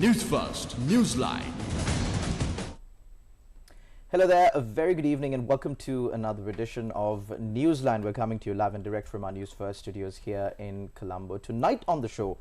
Newsfirst, Newsline. Hello there, a very good evening and welcome to another edition of Newsline. We're coming to you live and direct from our Newsfirst studios here in Colombo. Tonight on the show,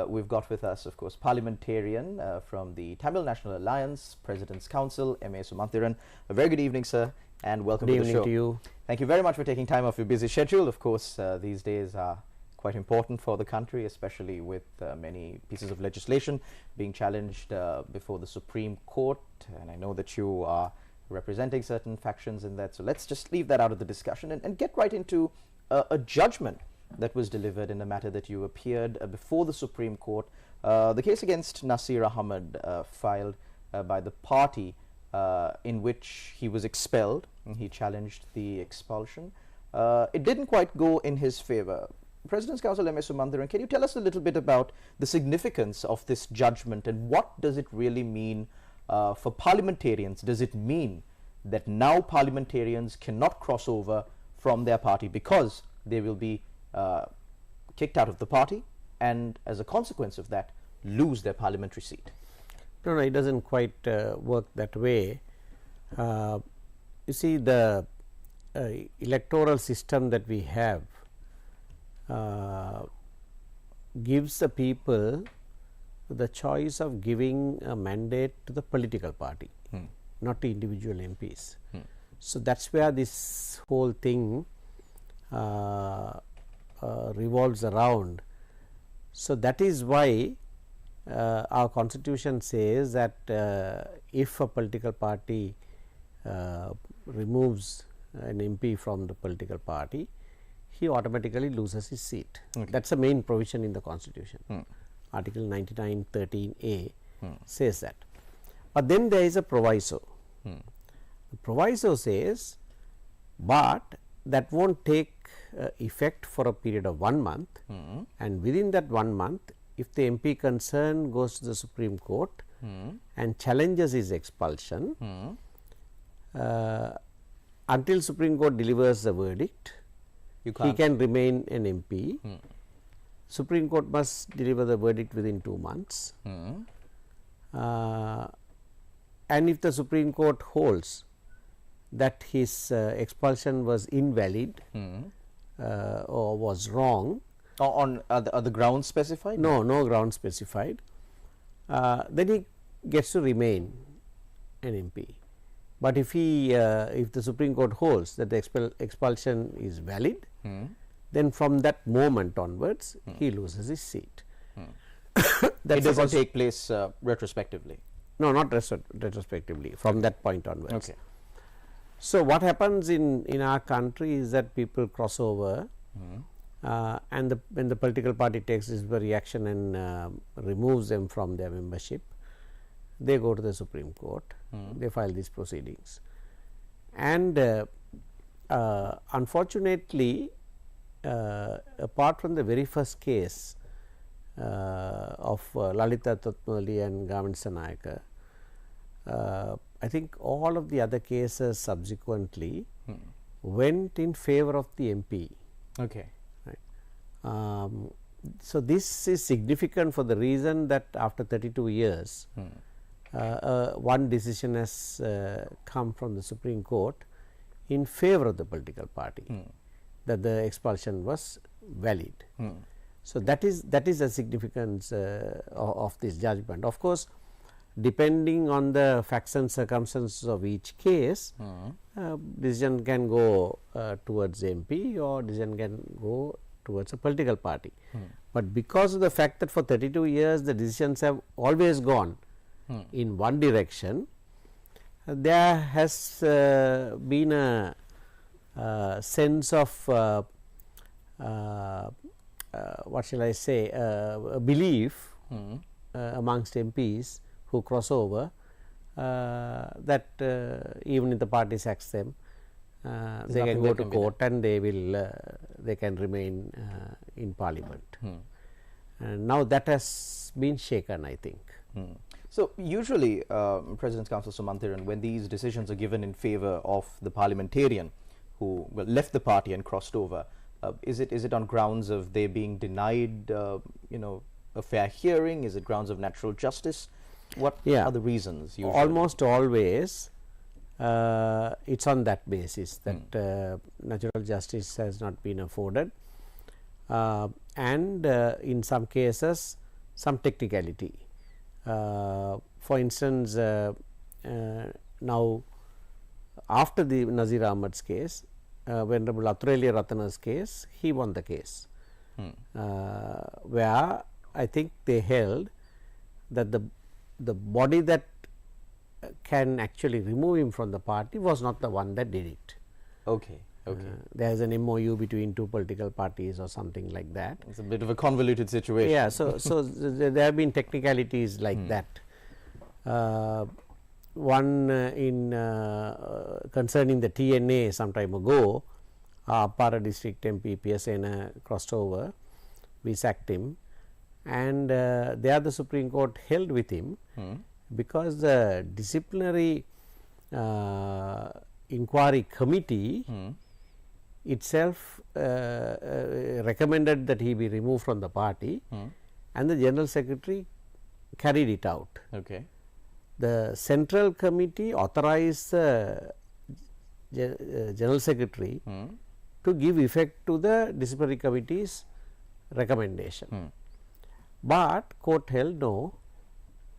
we've got with us, of course, parliamentarian from the Tamil National Alliance, President's Council, M.A. Sumanthiran. A very good evening, sir, and welcome to the show. Good evening to you. Thank you very much for taking time off your busy schedule. Of course, these days are quite important for the country, especially with many pieces of legislation being challenged before the Supreme Court, and I know that you are representing certain factions in that, so let's just leave that out of the discussion and get right into a judgment that was delivered in the matter that you appeared before the Supreme Court. The case against Nasir Ahmed filed by the party in which he was expelled, and he challenged the expulsion. It didn't quite go in his favor. President's Council M.A. Sumanthiran, can you tell us a little bit about the significance of this judgment and what does it really mean for parliamentarians? Does it mean that now parliamentarians cannot cross over from their party because they will be kicked out of the party and as a consequence of that lose their parliamentary seat? No, it doesn't quite work that way. You see, the electoral system that we have gives the people the choice of giving a mandate to the political party, not to individual MPs. So that's where this whole thing revolves around. So that is why our constitution says that if a political party removes an MP from the political party, he automatically loses his seat. Okay. That's the main provision in the constitution. Article 99(13)(a) says that. But then there is a proviso. The proviso says, but that won't take effect for a period of 1 month, and within that 1 month, if the MP concerned goes to the Supreme Court and challenges his expulsion, until Supreme Court delivers the verdict, he can remain an MP. Supreme Court must deliver the verdict within 2 months. And if the Supreme Court holds that his expulsion was invalid or was wrong, on are the grounds specified? No grounds specified. Then he gets to remain an MP. But if he if the Supreme Court holds that the expulsion is valid, then from that moment onwards he loses his seat. It doesn't take place retrospectively? No, not retrospectively, from that point onwards. Okay. So what happens in our country is that people cross over and when the political party takes this reaction and removes them from their membership, they go to the Supreme Court, they file these proceedings, and unfortunately, apart from the very first case of Lalita Thotmali and Gavan Sanayaka, I think all of the other cases subsequently went in favor of the MP. Okay. Right. So this is significant for the reason that after 32 years, one decision has come from the Supreme Court in favor of the political party, that the expulsion was valid. So that is the significance of this judgment. Of course, depending on the facts and circumstances of each case, decision can go towards MP or decision can go towards a political party. But because of the fact that for 32 years the decisions have always gone in one direction, there has been a sense of what shall I say, a belief amongst MPs who cross over that even if the party sacks them, they can go to court and they can remain in parliament. And now that has been shaken, I think. So usually, President's Council Sumanthiran, when these decisions are given in favor of the parliamentarian who left the party and crossed over, is it on grounds of they being denied, a fair hearing? Is it grounds of natural justice? What Yeah. are the reasons? Usually? Almost always it's on that basis that natural justice has not been afforded, and in some cases some technicality. For instance, now after the Nazir Ahmad's case, Venerable Athureliya Ratana's case, he won the case, where I think they held that the body that can actually remove him from the party was not the one that did it. Okay. Okay. There is an MOU between two political parties or something like that. It's a bit of a convoluted situation. Yeah, so there have been technicalities like that. One in concerning the TNA some time ago, Para district MP PSN crossed over, we sacked him, and there the Supreme Court held with him because the disciplinary inquiry committee itself recommended that he be removed from the party, and the General Secretary carried it out. Okay. The Central Committee authorized the General Secretary to give effect to the disciplinary committee's recommendation. But court held no,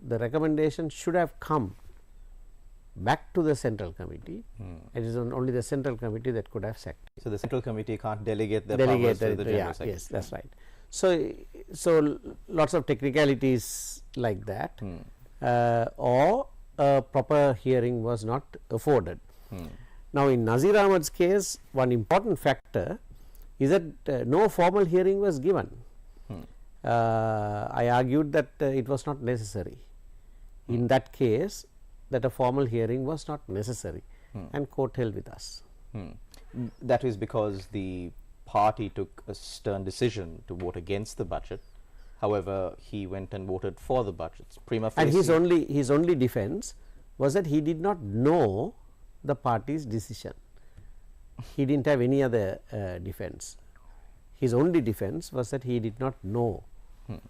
the recommendation should have come back to the Central Committee. It is only the Central Committee that could have sacked. So the Central Committee can't delegate their powers to the General Secretary. Yes, that's right. So lots of technicalities like that, or a proper hearing was not afforded. Now, in Nazir Ahmad's case, one important factor is that no formal hearing was given. I argued that it was not necessary. In that case, that a formal hearing was not necessary, and court held with us. That is because the party took a stern decision to vote against the budget. However, he went and voted for the budgets. Prima facie. And his only defense was that he did not know the party's decision. He didn't have any other defense. His only defense was that he did not know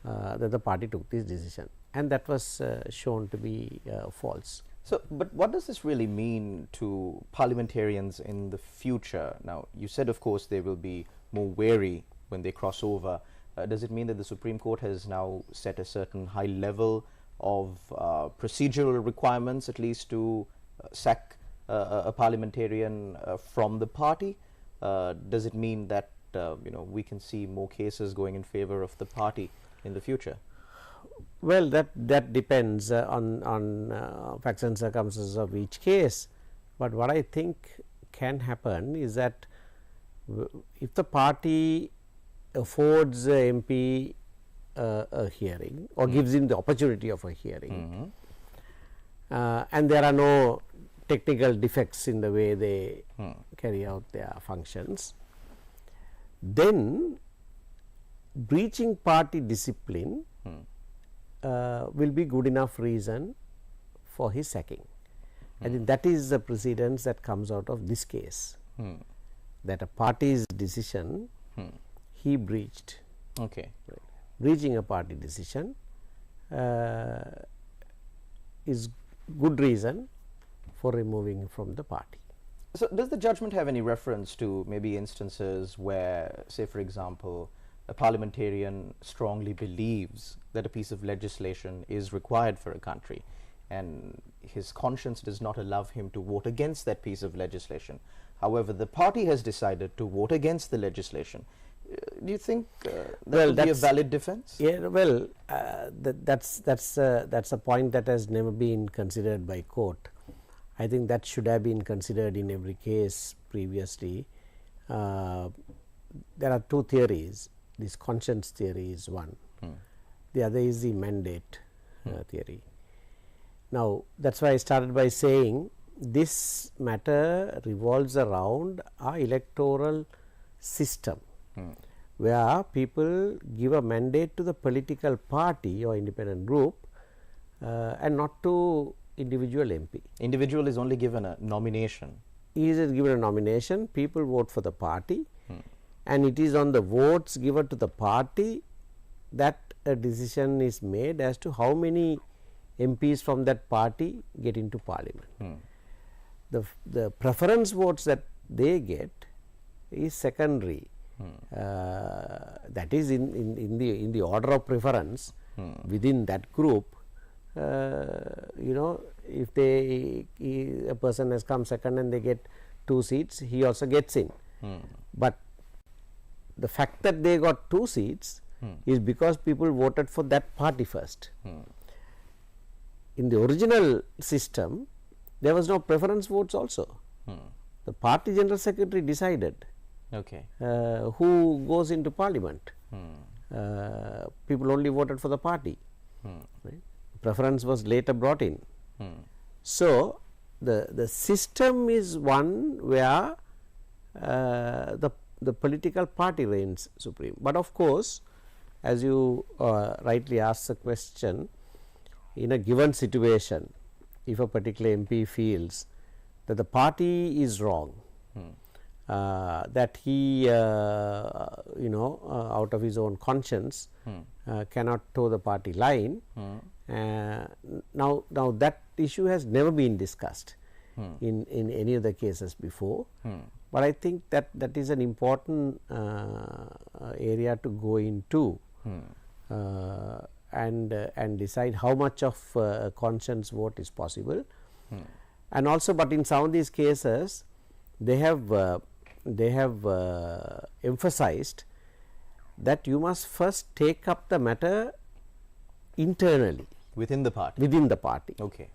that the party took this decision, and that was shown to be false. So, but what does this really mean to parliamentarians in the future? Now, you said, of course, they will be more wary when they cross over. Does it mean that the Supreme Court has now set a certain high level of procedural requirements, at least to sack a parliamentarian from the party? Does it mean that we can see more cases going in favor of the party in the future? Well, that depends on facts and circumstances of each case, but what I think can happen is that if the party affords a MP a hearing or gives him the opportunity of a hearing, and there are no technical defects in the way they carry out their functions, then breaching party discipline will be good enough reason for his sacking. I think that is the precedence that comes out of this case, that a party's decision he breached. Okay. Right. Breaching a party decision is good reason for removing him from the party. So, does the judgment have any reference to maybe instances where, say for example, a parliamentarian strongly believes that a piece of legislation is required for a country and his conscience does not allow him to vote against that piece of legislation? However, the party has decided to vote against the legislation. Do you think that would be a valid defense? Yeah, well, that's a point that has never been considered by court. I think that should have been considered in every case previously. There are two theories. This conscience theory is one. The other is the mandate theory. Now, that is why I started by saying this matter revolves around our electoral system, where people give a mandate to the political party or independent group and not to individual MP. Individual is only given a nomination. He is given a nomination, people vote for the party, and it is on the votes given to the party that a decision is made as to how many MPs from that party get into parliament. The preference votes that they get is secondary. That is in the order of preference within that group. If a person has come second and they get 2 seats, he also gets in. But the fact that they got 2 seats is because people voted for that party first. In the original system, there was no preference votes also. The party general secretary decided who goes into parliament. People only voted for the party. Right? Preference was later brought in. So, the system is one where the political party reigns supreme. But of course, as you rightly asked the question, in a given situation, if a particular MP feels that the party is wrong, that he out of his own conscience cannot toe the party line, now that issue has never been discussed in any of the cases before, but I think that is an important area to go into and decide how much of conscience vote is possible. And also, but in some of these cases they have emphasized that you must first take up the matter internally within the party. Okay,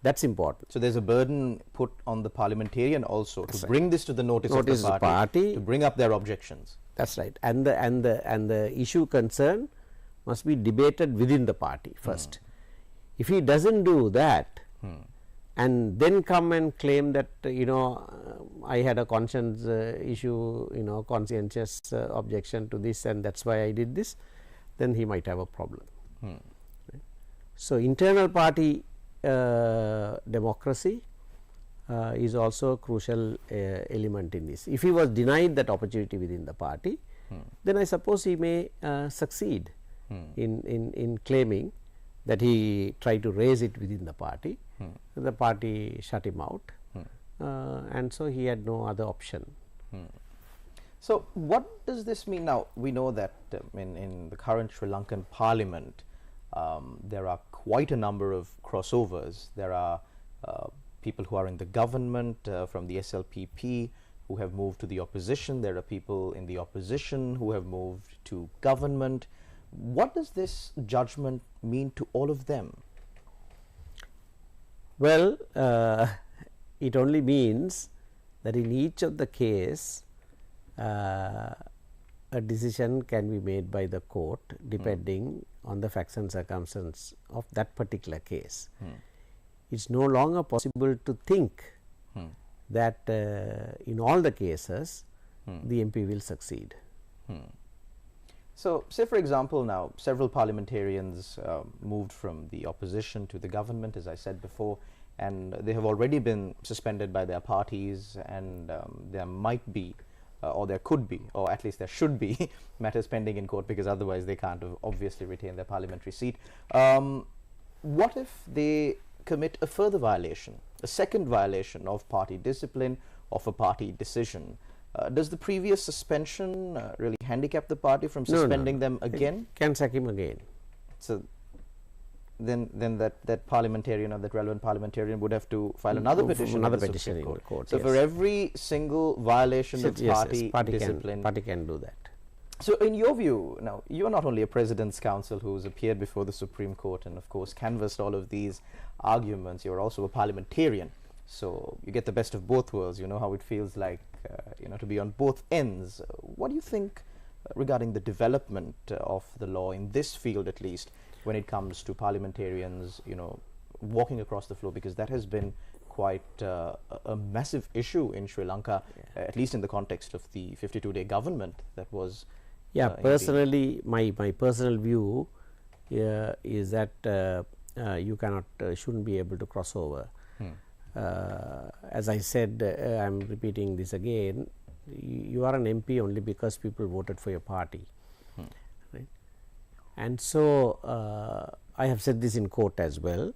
that's important. So there's a burden put on the parliamentarian also to bring this to the notice of the party, to bring up their objections. That's right, and the issue concerned must be debated within the party first. If he doesn't do that and then come and claim that I had a conscience issue, conscientious objection to this, and that's why I did this, then he might have a problem. Right? So internal party democracy is also a crucial element in this. If he was denied that opportunity within the party, then I suppose he may succeed in claiming that he tried to raise it within the party. The party shut him out, and so he had no other option. So what does this mean now? We know that in the current Sri Lankan parliament there are quite a number of crossovers. There are people who are in the government from the SLPP who have moved to the opposition. There are people in the opposition who have moved to government. What does this judgment mean to all of them? Well, it only means that in each of the case a decision can be made by the court depending on the facts and circumstances of that particular case. It is no longer possible to think that in all the cases the MP will succeed. So, say for example, now several parliamentarians moved from the opposition to the government, as I said before, and they have already been suspended by their parties, and there might be or there could be, or at least there should be matters pending in court, because otherwise they can't obviously retain their parliamentary seat. What if they commit a further violation, a second violation of party discipline, of a party decision? Does the previous suspension really handicap the party from suspending them again? It can sack him again. So then that parliamentarian or that relevant parliamentarian would have to file another petition, in the court. So for every single violation of party discipline, party can do that. So in your view, now you are not only a President's Counsel who's appeared before the Supreme Court and of course canvassed all of these arguments, you are also a parliamentarian. So you get the best of both worlds. You know how it feels like to be on both ends. What do you think regarding the development of the law in this field, at least when it comes to parliamentarians walking across the floor, because that has been quite a massive issue in Sri Lanka, at least in the context of the 52-day government that was personally my personal view is that you cannot shouldn't be able to cross over. As I said, I am repeating this again, you are an MP only because people voted for your party, right? And so I have said this in court as well,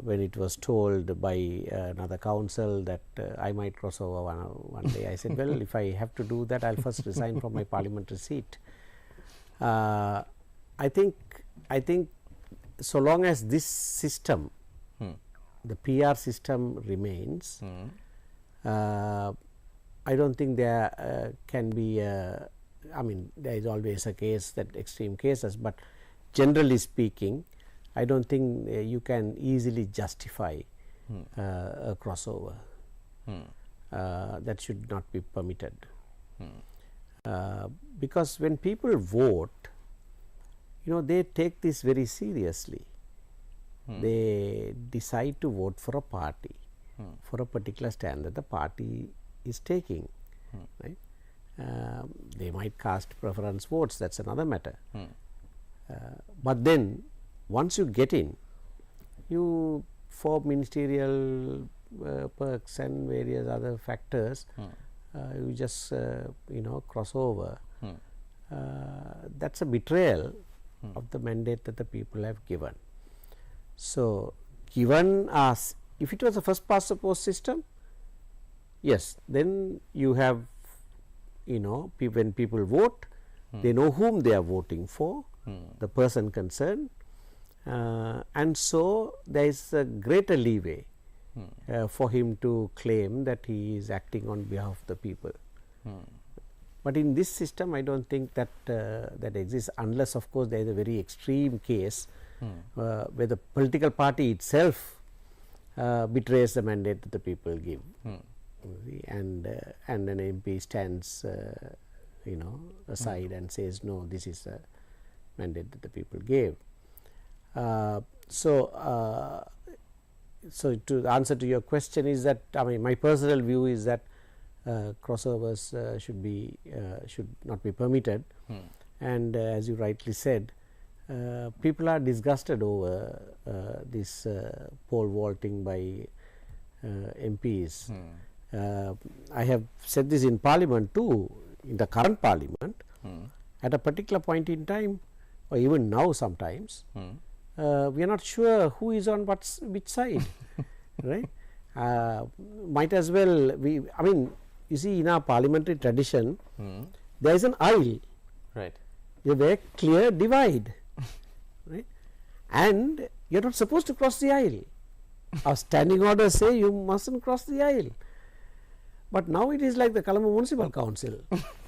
when it was told by another counsel that I might cross over one day. I said, well, if I have to do that, I will first resign from my parliamentary seat. I think so long as this system, the PR system remains, I don't think there can be I mean, there is always a case, that extreme cases, but generally speaking, I don't think you can easily justify a crossover. That should not be permitted. Because when people vote, they take this very seriously. They decide to vote for a party, for a particular stand that the party is taking, right? They might cast preference votes, that is another matter. But then once you get in, you, for ministerial perks and various other factors, you just cross over. That is a betrayal of the mandate that the people have given. So, given us, if it was a first past the post system, yes, then you have, when people vote, they know whom they are voting for, the person concerned, and so there is a greater leeway for him to claim that he is acting on behalf of the people. But in this system, I don't think that that exists, unless of course there is a very extreme case where the political party itself betrays the mandate that the people give, and an MP stands aside and says, no, this is a mandate that the people gave. So to answer to your question is that, I mean, my personal view is that crossovers should not be permitted, and as you rightly said, people are disgusted over this pole vaulting by MPs. I have said this in Parliament too, in the current Parliament, at a particular point in time, or even now sometimes, we are not sure who is on which side, right? Might as well, I mean, you see, in our parliamentary tradition, there is an aisle, right? A very clear divide, right? And you are not supposed to cross the aisle. Our standing orders say you mustn't cross the aisle. But now it is like the Colombo Municipal Council.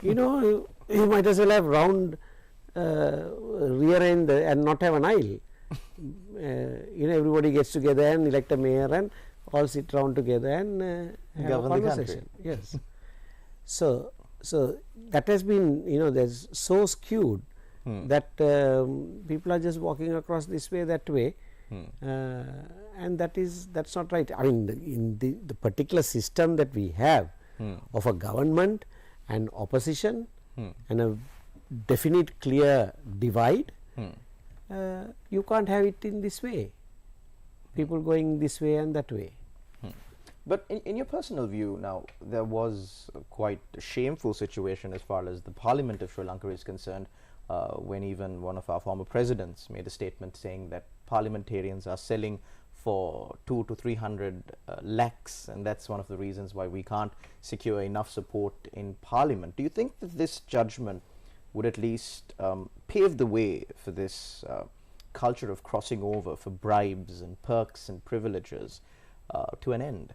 You might as well have round rear end and not have an aisle. Everybody gets together and elect a mayor and all sit round together and have a conversation. Yes. So that has been, there's so skewed that people are just walking across this way, that way, and that's not right. I mean, in the particular system that we have of a government and opposition and a definite clear divide, you can't have it in this way, people going this way and that way. But in your personal view, now, there was quite a shameful situation as far as the Parliament of Sri Lanka is concerned, when even one of our former presidents made a statement saying that parliamentarians are selling for 200 to 300 lakhs, and that's one of the reasons why we can't secure enough support in Parliament. Do you think that this judgment would at least pave the way for this culture of crossing over for bribes and perks and privileges to an end?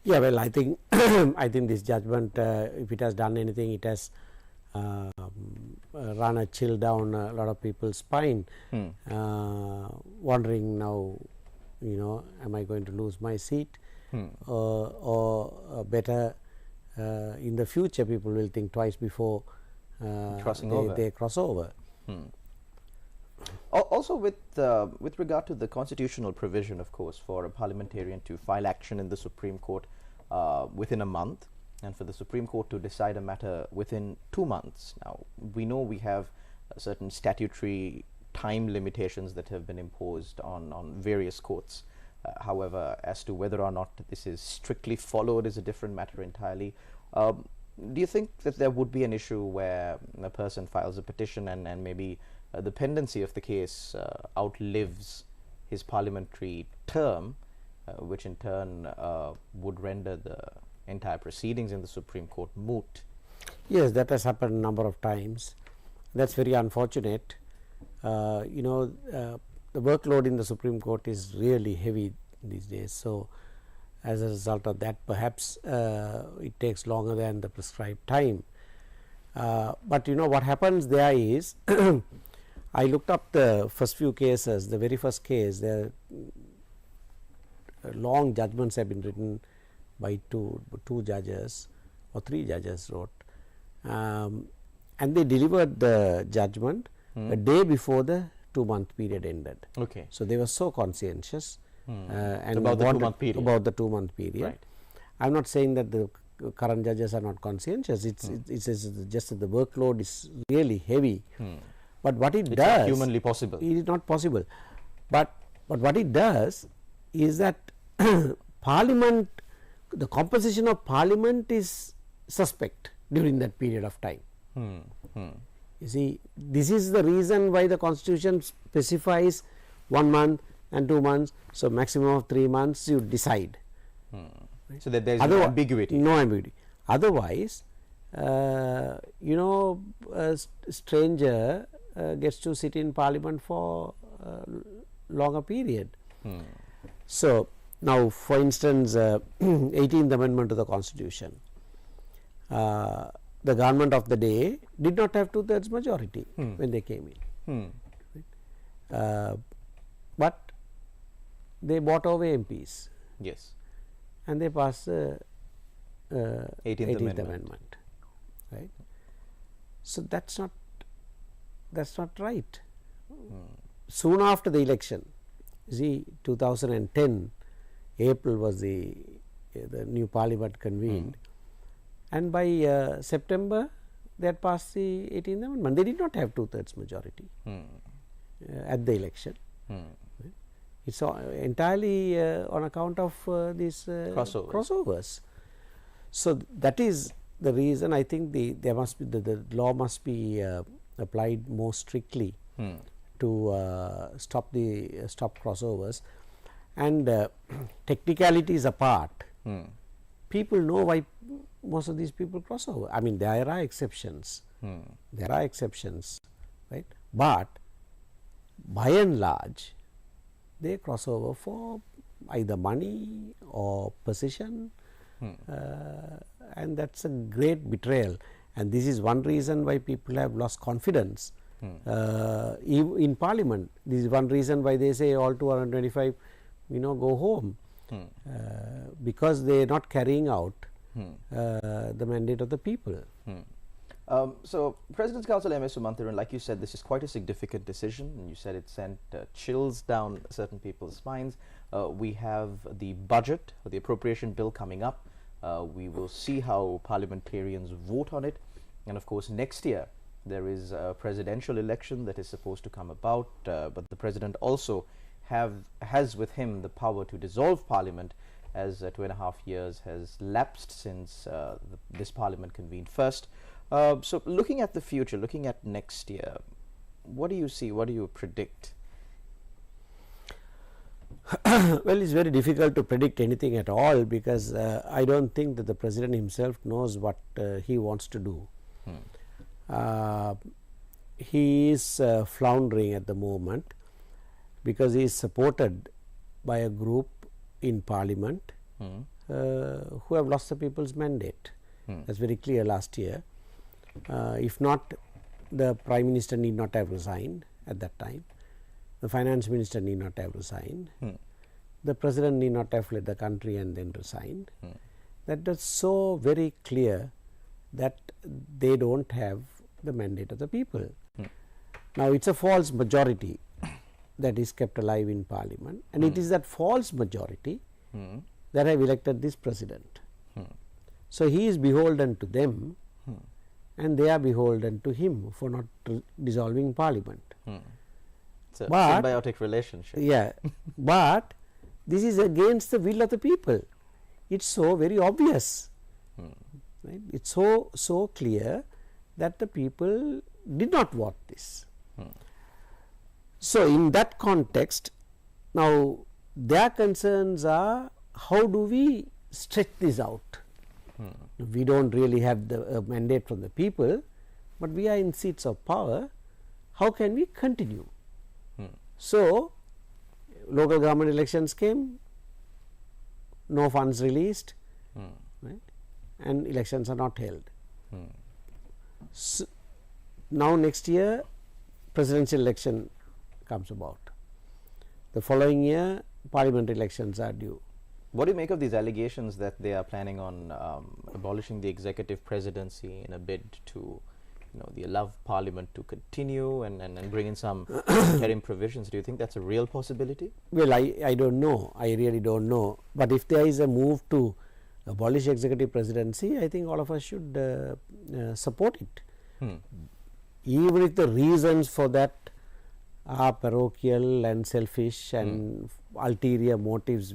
Yeah, well, I think I think this judgment, if it has done anything, it has run a chill down a lot of people's spine, wondering now, am I going to lose my seat, or better in the future people will think twice before they cross over. Also, with regard to the constitutional provision, of course, for a parliamentarian to file action in the Supreme Court within a month, and for the Supreme Court to decide a matter within 2 months. Now, we know we have certain statutory time limitations that have been imposed on various courts. However, as to whether or not this is strictly followed is a different matter entirely. Do you think that there would be an issue where a person files a petition and maybe the pendency of the case outlives his parliamentary term, which in turn would render the entire proceedings in the Supreme Court moot. Yes, that has happened a number of times. That's very unfortunate. The workload in the Supreme Court is really heavy these days. So, as a result of that, perhaps it takes longer than the prescribed time. But what happens there is, I looked up the first few cases. The very first case, there long judgments have been written by two judges or three judges wrote, and they delivered the judgment a day before the 2-month period ended. Okay. So they were so conscientious and about the 2-month period. About the 2-month period. Right. I am not saying that the current judges are not conscientious. It's just that the workload is really heavy. But what it it's does, not humanly possible. It is not possible. But what it does is that Parliament, the composition of Parliament is suspect during that period of time. You see, this is the reason why the Constitution specifies 1 month and 2 months. So, maximum of 3 months you decide. Right. So that there is no ambiguity. No ambiguity. Otherwise, a stranger gets to sit in Parliament for a longer period. So, now for instance, 18th Amendment to the Constitution, the government of the day did not have 2/3 majority when they came in. But they bought over MPs. Yes. And they passed 18th Amendment. Right. So that's not right. Soon after the election, see, 2010 April was the new Parliament convened, and by September they had passed the 18th Amendment. They did not have 2/3 majority at the election. It's entirely on account of these crossovers. So that is the reason I think the law must be applied more strictly to stop crossovers. And technicalities apart, people know why most of these people cross over. I mean, there are exceptions. There are exceptions, right? But by and large, they cross over for either money or position, and that's a great betrayal. And this is one reason why people have lost confidence in Parliament. This is one reason why they say all 225 go home, because they are not carrying out the mandate of the people. So, President's Counsel M.S. Sumanthiran, like you said, this is quite a significant decision, and you said it sent chills down certain people's spines. We have the budget, or the appropriation bill coming up. We will see how parliamentarians vote on it, and of course next year there is a presidential election that is supposed to come about, but the President also has with him the power to dissolve Parliament, as 2.5 years has lapsed since this Parliament convened first. So looking at the future, looking at next year, what do you see, what do you predict? Well, it's very difficult to predict anything at all, because I don't think that the President himself knows what he wants to do. He is floundering at the moment, because he is supported by a group in Parliament who have lost the people's mandate. That's very clear last year. If not, the Prime Minister need not have resigned at that time. The Finance Minister need not have resigned. The President need not have fled the country and then resigned. That is so very clear that they don't have the mandate of the people. Now, it's a false majority that is kept alive in Parliament, and it is that false majority that have elected this President. So, he is beholden to them, and they are beholden to him for not dissolving Parliament. It's a symbiotic relationship. Yeah, but this is against the will of the people. It's so very obvious. Right? It's so clear that the people did not want this. So, in that context, now their concerns are how do we stretch this out. We do not really have the mandate from the people, but we are in seats of power. How can we continue? So, local government elections came, no funds released, right, and elections are not held. So, now next year presidential election comes about. The following year parliamentary elections are due. What do you make of these allegations that they are planning on abolishing the executive presidency in a bid to, they allow Parliament to continue and bring in some interim provisions? Do you think that's a real possibility? Well, I don't know. I really don't know. But if there is a move to abolish executive presidency, I think all of us should support it. Even if the reasons for that are parochial and selfish and ulterior motives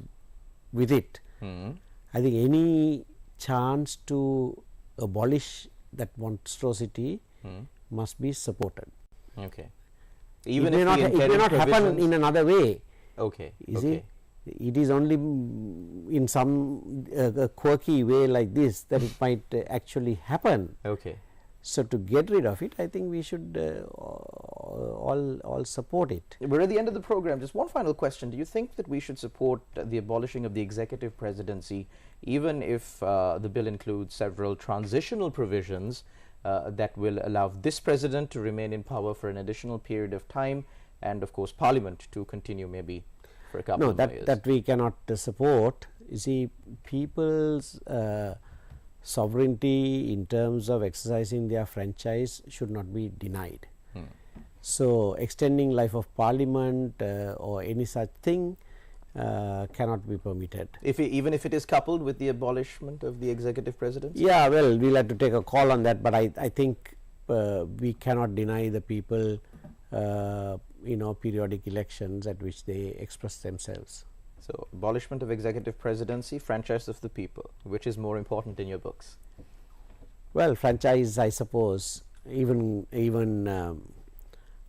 with it, I think any chance to abolish that monstrosity must be supported. Okay. Even it may not happen in another way. Okay. You see, it is only in some quirky way like this that it might actually happen. Okay. So, to get rid of it, I think we should all support it. We're at the end of the program. Just one final question. Do you think that we should support the abolishing of the executive presidency, even if the bill includes several transitional provisions that will allow this president to remain in power for an additional period of time, and of course Parliament to continue maybe for a couple of years? That we cannot support. You see, people's sovereignty in terms of exercising their franchise should not be denied. So, extending life of Parliament or any such thing cannot be permitted. Even if it is coupled with the abolishment of the executive presidency? Yeah, well, we will have to take a call on that, but I think we cannot deny the people periodic elections at which they express themselves. So, abolishment of executive presidency, franchise of the people, which is more important in your books? Well, franchise, I suppose, even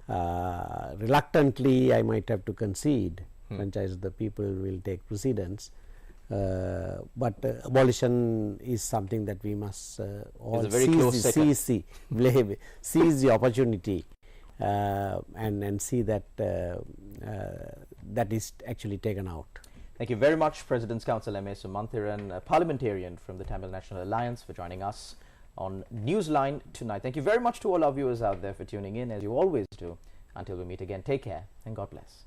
reluctantly I might have to concede franchise of the people will take precedence, but abolition is something that we must all seize the opportunity and see that that is actually taken out. Thank you very much, President's Counsel M.A. Sumanthiran, a parliamentarian from the Tamil National Alliance, for joining us on Newsline tonight. Thank you very much to all our viewers out there for tuning in, as you always do. Until we meet again, take care and God bless.